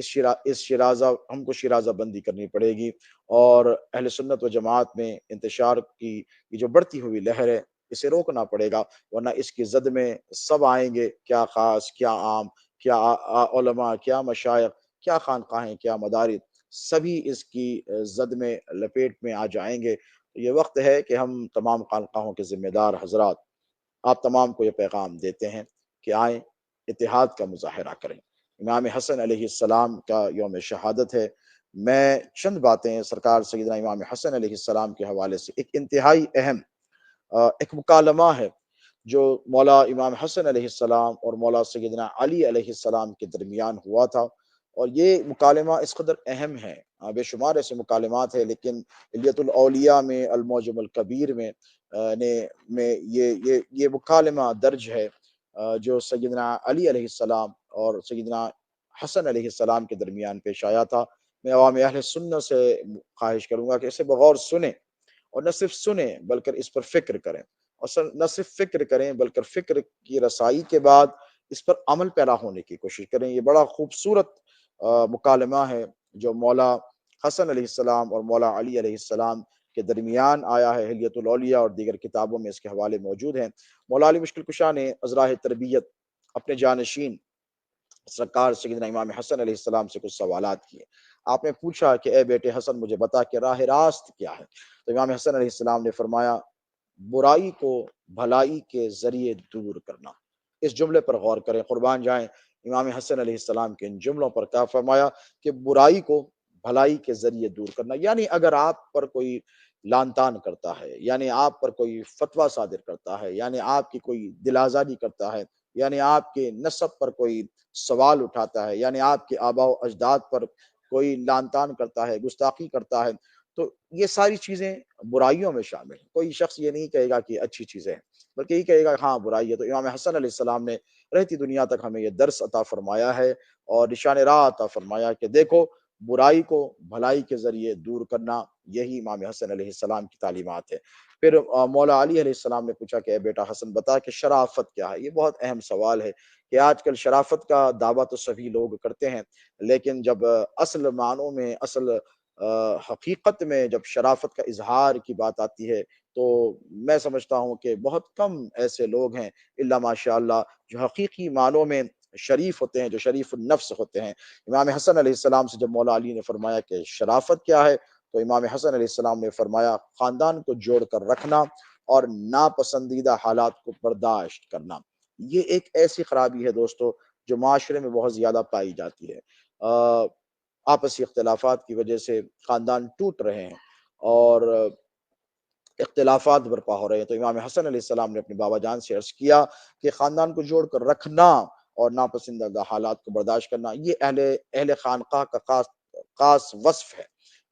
اس شیرازہ ہم کو شیرازہ بندی کرنی پڑے گی، اور اہل سنت و جماعت میں انتشار کی یہ جو بڑھتی ہوئی لہر ہے اسے روکنا پڑے گا، ورنہ اس کی زد میں سب آئیں گے، کیا خاص کیا عام، کیا علماء، کیا مشائخ، کیا خانقاہیں، کیا مدارس، سبھی اس کی زد میں لپیٹ میں آ جائیں گے۔ یہ وقت ہے کہ ہم تمام خانقاہوں کے ذمہ دار حضرات آپ تمام کو یہ پیغام دیتے ہیں کہ آئیں اتحاد کا مظاہرہ کریں۔ امام حسن علیہ السلام کا یوم شہادت ہے، میں چند باتیں سرکار سیدنا امام حسن علیہ السلام کے حوالے سے، ایک انتہائی اہم ایک مکالمہ ہے جو مولا امام حسن علیہ السلام اور مولا سیدنا علی علیہ السلام کے درمیان ہوا تھا، اور یہ مکالمہ اس قدر اہم ہے، بے شمار ایسے مکالمات ہیں، لیکن الیت الاولیاء میں المعجم الکبیر میں یہ مکالمہ درج ہے جو سیدنا علی علیہ السلام اور سیدنا حسن علیہ السلام کے درمیان پیش آیا تھا۔ میں عوام اہل سنت سے خواہش کروں گا کہ اسے بغور سنیں، اور نہ صرف سنیں بلکہ اس پر فکر کریں، اور نہ صرف فکر کریں بلکہ فکر کی رسائی کے بعد اس پر عمل پیرا ہونے کی کوشش کریں۔ یہ بڑا خوبصورت مکالمہ ہے جو مولا حسن علیہ السلام اور مولا علی علیہ السلام کے درمیان آیا ہے، حلیت الاولیاء اور دیگر کتابوں میں اس کے حوالے موجود ہیں۔ مولا علی مشکل کشا نے ازراہ تربیت اپنے جانشین سرکار سیدنا امام حسن علیہ السلام سے کچھ سوالات کیے۔ آپ نے پوچھا کہ اے بیٹے حسن مجھے بتا کہ راہ راست کیا ہے؟ تو امام حسن علیہ السلام نے فرمایا برائی کو بھلائی کے ذریعے دور کرنا۔ اس جملے پر غور کریں، قربان جائیں امام حسن علیہ السلام کے ان جملوں پر، کیا فرمایا کہ برائی کو بھلائی کے ذریعے دور کرنا، یعنی اگر آپ پر کوئی لان تان کرتا ہے، یعنی آپ پر کوئی فتویٰ صادر کرتا ہے، یعنی آپ کی کوئی دل آزاری کرتا ہے، یعنی آپ کے نسب پر کوئی سوال اٹھاتا ہے، یعنی آپ کے آباء و اجداد پر کوئی لان تان کرتا ہے، گستاخی کرتا ہے، تو یہ ساری چیزیں برائیوں میں شامل ہیں۔ کوئی شخص یہ نہیں کہے گا کہ اچھی چیزیں ہیں، بلکہ یہ کہے گا ہاں برائی ہے۔ تو امام حسن علیہ السلام نے رہتی دنیا تک ہمیں یہ درس عطا فرمایا ہے اور نشان راہ عطا فرمایا کہ دیکھو برائی کو بھلائی کے ذریعے دور کرنا، یہی امام حسن علیہ السلام کی تعلیمات ہے۔ پھر مولا علی علیہ السلام نے پوچھا کہ اے بیٹا حسن بتا کہ شرافت کیا ہے؟ یہ بہت اہم سوال ہے کہ آج کل شرافت کا دعویٰ تو سبھی لوگ کرتے ہیں، لیکن جب اصل معنوں میں، اصل حقیقت میں جب شرافت کا اظہار کی بات آتی ہے تو میں سمجھتا ہوں کہ بہت کم ایسے لوگ ہیں الا ماشاء اللہ جو حقیقی معنوں میں شریف ہوتے ہیں، جو شریف النفس ہوتے ہیں۔ امام حسن علیہ السلام سے جب مولا علی نے فرمایا کہ شرافت کیا ہے، تو امام حسن علیہ السلام نے فرمایا خاندان کو جوڑ کر رکھنا اور ناپسندیدہ حالات کو برداشت کرنا۔ یہ ایک ایسی خرابی ہے دوستو جو معاشرے میں بہت زیادہ پائی جاتی ہے۔ آپسی اختلافات کی وجہ سے خاندان ٹوٹ رہے ہیں اور اختلافات برپا ہو رہے ہیں۔ تو امام حسن علیہ السلام نے اپنے بابا جان سے عرض کیا کہ خاندان کو جوڑ کر رکھنا اور ناپسندیدہ حالات کو برداشت کرنا یہ اہل خانقاہ کا خاص وصف ہے،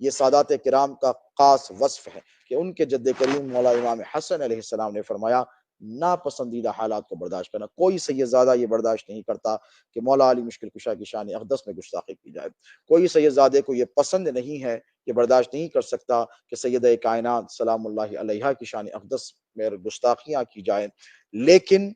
یہ سادات کرام کا خاص وصف ہے کہ ان کے جد کریم مولا امام حسن علیہ السلام نے فرمایا ناپسندیدہ حالات کو برداشت کرنا۔ کوئی سیدزادہ یہ برداشت نہیں کرتا کہ مولا علی مشکل کشا کی شان اقدس میں گستاخی کی جائے، کوئی سیدزادے کو یہ پسند نہیں ہے، یہ برداشت نہیں کر سکتا کہ سیدہ کائنات سلام اللہ علیہا کی شان اقدس میں گستاخیاں کی جائیں، لیکن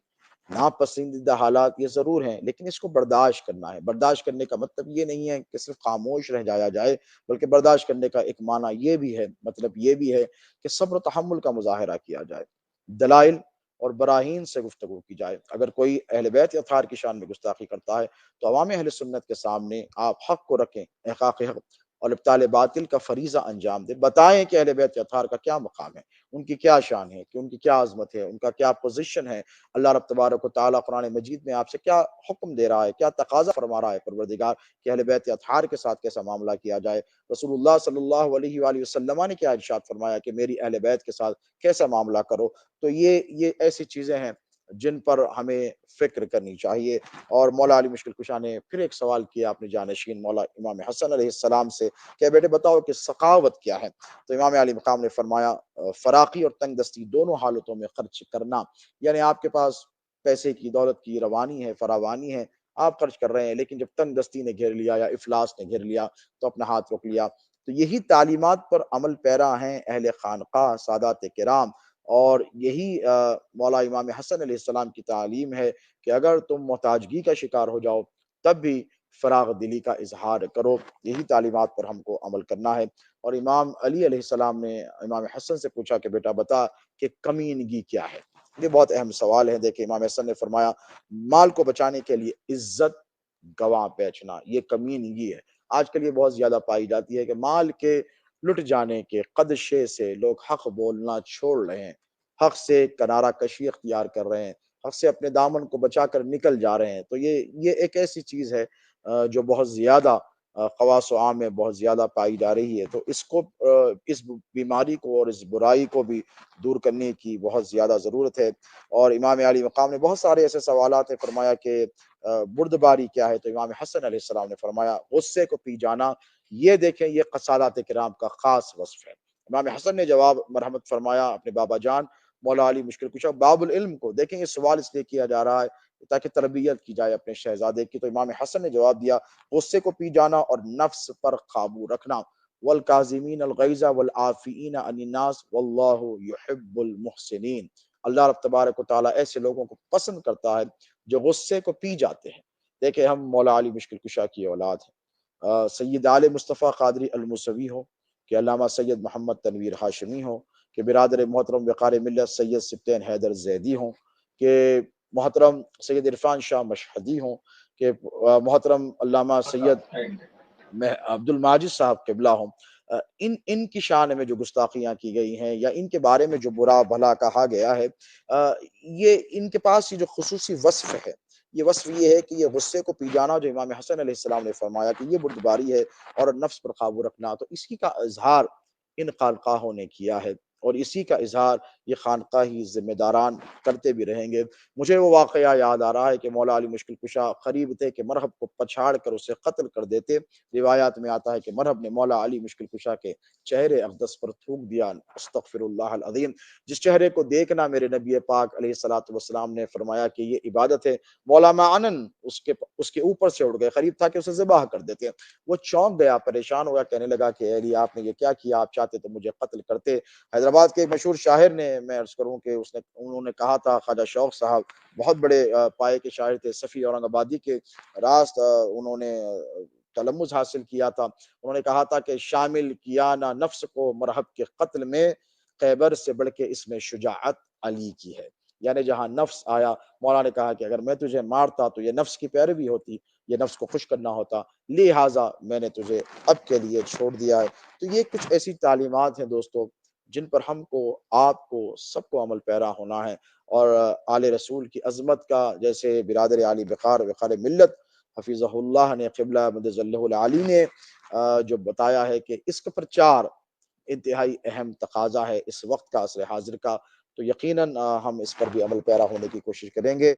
ناپسندیدہ حالات یہ ضرور ہیں، لیکن اس کو برداشت کرنا ہے۔ برداشت کرنے کا مطلب یہ نہیں ہے کہ صرف خاموش رہ جایا جائے، بلکہ برداشت کرنے کا ایک معنی یہ بھی ہے، مطلب یہ بھی ہے کہ صبر و تحمل کا مظاہرہ کیا جائے، دلائل اور براہین سے گفتگو کی جائے۔ اگر کوئی اہل بیت اطہار کی شان میں گستاخی کرتا ہے تو عوام اہل سنت کے سامنے آپ حق کو رکھیں، احقاق حق اور ابطال باطل کا فریضہ انجام دیں، بتائیں کہ اہل بیت اطہار کا کیا مقام ہے، ان کی کیا شان ہے، کہ ان کی کیا عظمت ہے، ان کا کیا پوزیشن ہے۔ اللہ رب تبارک و تعالیٰ قرآن مجید میں آپ سے کیا حکم دے رہا ہے، کیا تقاضا فرما رہا ہے پروردگار کہ اہل بیت اطہار کے ساتھ کیسا معاملہ کیا جائے۔ رسول اللہ صلی اللہ علیہ وآلہ وسلم نے کیا ارشاد فرمایا کہ میری اہل بیت کے ساتھ کیسا معاملہ کرو۔ تو یہ ایسی چیزیں ہیں جن پر ہمیں فکر کرنی چاہیے۔ اور مولا علی مشکل کشا نے پھر ایک سوال کیا اپنے جانشین مولا امام حسن علیہ السلام سے کہ بیٹے بتاؤ کہ سخاوت کیا ہے؟ تو امام علی مقام نے فرمایا فراقی اور تنگ دستی دونوں حالتوں میں خرچ کرنا، یعنی آپ کے پاس پیسے کی، دولت کی روانی ہے، فراوانی ہے، آپ خرچ کر رہے ہیں، لیکن جب تنگ دستی نے گھیر لیا یا افلاس نے گھیر لیا تو اپنا ہاتھ روک لیا۔ تو یہی تعلیمات پر عمل پیرا ہیں اہل خانقاہ سادات کرام، اور یہی مولا امام حسن علیہ السلام کی تعلیم ہے کہ اگر تم محتاجگی کا شکار ہو جاؤ تب بھی فراغ دلی کا اظہار کرو، یہی تعلیمات پر ہم کو عمل کرنا ہے۔ اور امام علی علیہ السلام نے امام حسن سے پوچھا کہ بیٹا بتا کہ کمینگی کیا ہے؟ یہ بہت اہم سوال ہے۔ دیکھیں امام حسن نے فرمایا مال کو بچانے کے لیے عزت گواہ بیچنا یہ کمینگی ہے۔ آج کل یہ بہت زیادہ پائی جاتی ہے کہ مال کے لٹ جانے کے خدشے سے لوگ حق بولنا چھوڑ رہے ہیں، حق سے کنارہ کشی اختیار کر رہے ہیں، حق سے اپنے دامن کو بچا کر نکل جا رہے ہیں۔ تو یہ ایک ایسی چیز ہے جو بہت زیادہ خواص و عام میں بہت زیادہ پائی جا رہی ہے۔ تو اس بیماری کو اور اس برائی کو بھی دور کرنے کی بہت زیادہ ضرورت ہے۔ اور امام علی مقام نے بہت سارے ایسے سوالات ہیں، فرمایا کہ بردباری کیا ہے؟ تو امام حسن علیہ السلام نے فرمایا غصے کو پی جانا، یہ دیکھیں یہ سادات کرام کا خاص وصف ہے۔ امام حسن نے جواب مرحمت فرمایا اپنے بابا جان مولا علی مشکل کشا باب العلم کو، دیکھیں یہ سوال اس لیے کیا جا رہا ہے تاکہ تربیت کی جائے اپنے شہزادے کی۔ تو امام حسن نے جواب دیا غصے کو پی جانا اور نفس پر قابو رکھنا، والکاظمین الغیظ والعافین عن الناس واللہ یحب المحسنین، اللہ رب تبارک و تعالیٰ ایسے لوگوں کو پسند کرتا ہے جو غصے کو پی جاتے ہیں۔ دیکھیں ہم مولا علی مشکل کشا کی اولاد ہیں، سید آل مصطفیٰ قادری الموسوی ہو کہ علامہ سید محمد تنویر ہاشمی ہو کہ برادر محترم وقار ملت سید سبطین حیدر زیدی ہوں کہ محترم سید عرفان شاہ مشہدی ہوں کہ محترم علامہ سید عبد الماجد صاحب قبلہ ہوں، ان کی شان میں جو گستاخیاں کی گئی ہیں یا ان کے بارے میں جو برا بھلا کہا گیا ہے، یہ ان کے پاس یہ جو خصوصی وصف ہے، یہ وصف یہ ہے کہ یہ غصے کو پی جانا جو امام حسن علیہ السلام نے فرمایا کہ یہ بردباری ہے اور نفس پر قابو رکھنا، تو اسی کا اظہار ان خانقاہوں نے کیا ہے اور اسی کا اظہار یہ خانقاہی ذمہ داران کرتے بھی رہیں گے۔ مجھے وہ واقعہ یاد آ رہا ہے کہ مولا علی مشکل کشا قریب تھے کہ مرہب کو پچھاڑ کر اسے قتل کر دیتے۔ روایات میں آتا ہے کہ مرہب نے مولا علی مشکل کشا کے چہرے اقدس پر تھوک دیا، استغفر اللہ العظیم، جس چہرے کو دیکھنا میرے نبی پاک علیہ الصلوۃ والسلام نے فرمایا کہ یہ عبادت ہے، مولا معانن اس کے اوپر سے اڑ گئے، قریب تھا کہ اسے ذبح کر دیتے۔ وہ چونک گیا، پریشان ہو گیا، کہنے لگا کہ اے علی آپ نے یہ کیا کیا؟ آپ چاہتے تو مجھے قتل کرتے۔ حیدرآباد کے ایک مشہور شاعر نے، میں عرض کروں کہ انہوں نے کہا تھا، خواجہ شوق صاحب بہت بڑے پائے کے شاعر تھے، صفی اورنگ آبادی کے راست انہوں نے تلمذ حاصل کیا تھا۔ انہوں نے کہا تھا کہ شامل کیا نہ نفس کو مرہب کے قتل میں، خیبر سے بڑھ کے اس میں شجاعت علی کی ہے۔ یعنی جہاں نفس آیا، مولا نے کہا کہ اگر میں تجھے مارتا تو یہ نفس کی پیروی ہوتی، یہ نفس کو خوش کرنا ہوتا، لہٰذا میں نے تجھے اب کے لیے چھوڑ دیا ہے۔ تو یہ کچھ ایسی تعلیمات ہیں دوستو جن پر ہم کو، آپ کو، سب کو عمل پیرا ہونا ہے۔ اور آل رسول کی عظمت کا، جیسے برادر علی وقار ملت حفیظہ اللہ نے، قبلہ مدظ اللہ العالی نے جو بتایا ہے کہ اس کا پرچار انتہائی اہم تقاضا ہے اس وقت کا، عصر حاضر کا، تو یقیناً ہم اس پر بھی عمل پیرا ہونے کی کوشش کریں گے۔